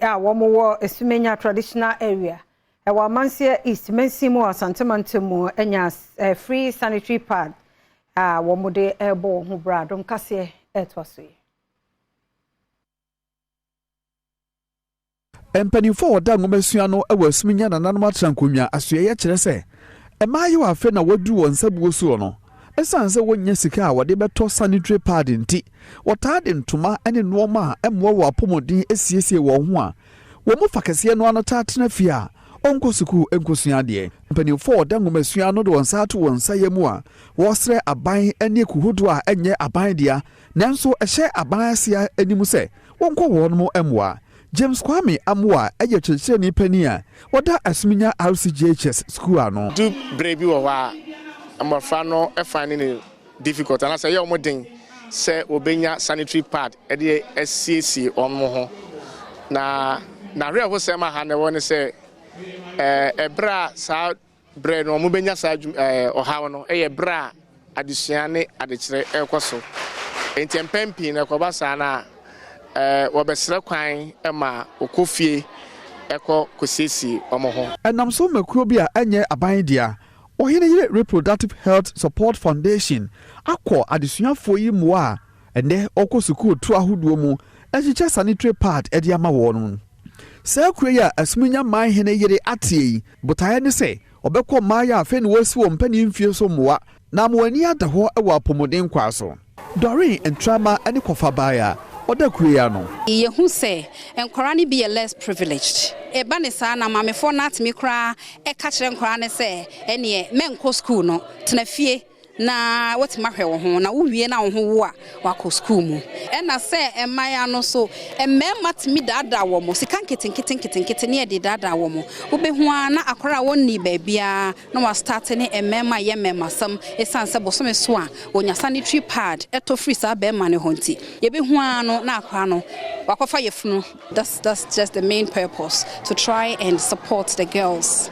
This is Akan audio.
Womo Essuemja traditional area. Our Mansia East Mensimo Santamantemo Enyas free sanitary pad. Womo de Ebo Hubra Don Kasee etwasui. Empanifo oda ngomesuano ewa Essuemja na nanoma trankomia asuye kyerɛ sɛ emaye wa afa na wadu won sabuo so no esanse wonya sika a wode beto sanitary pad nti wotade ntoma ene nooma a emwo wo apomodin esiesie wo ho a wo mu fakese no anota tena fi a onko suku enkosua de empanifo oda ngomesuano de won sa to won sayemu a wo sre aban ene kuhudo a enye aban dia nanso ehye aban asia animu sɛ wonko wo no emwa James Kwame Amwa eye kyerɛkyerɛ ni pani a wɔda Essuemja RCGHS school ano do brebi wo wa amafra no find it difficult and I say your modern say obenya sanitary pad e de SCC onmo ho na real ho say ma ha ne won say ebra sa bre no mo benya sa ohaw no e bra adesua ne adekyerɛ ekoso entiempempi na koba sa na wabesra kwan ema okofie eko kosesi omoho enam so makuo bi a enye aban dia ohene yire reproductive health support foundation akọ adesuafo yi mo a ene okosuku tu ahoduo mu echiche sanitary pad edi ama won se akure ya Essuemja man hene yire atie botaye ne se obekọ maya afa ne wasi wo mpani mfie so moa na mo ani ada ho ewo apomoden kwa so Doreen entrama ene kofa baya oda kuya no ye hu se enkwara ne be less privileged e ba ne sa na mamefo na atimi kra e ka kire enkwara ne se ene menko school no tena fie na wotima hwe wo ho na wo wie na wo ho wo a wako school mu e na se emaya no so emema timi dada wo mo sika nkete ne de dada wo mo wo be hu a na akora wonni ba bia na wa start ne emema ye mema sam esanse bosome so a wonya sanitary pad eto free sa be ma ne honti ye be hu a no na akora no wakofa yefunu. That's just the main purpose, to try and support the girls.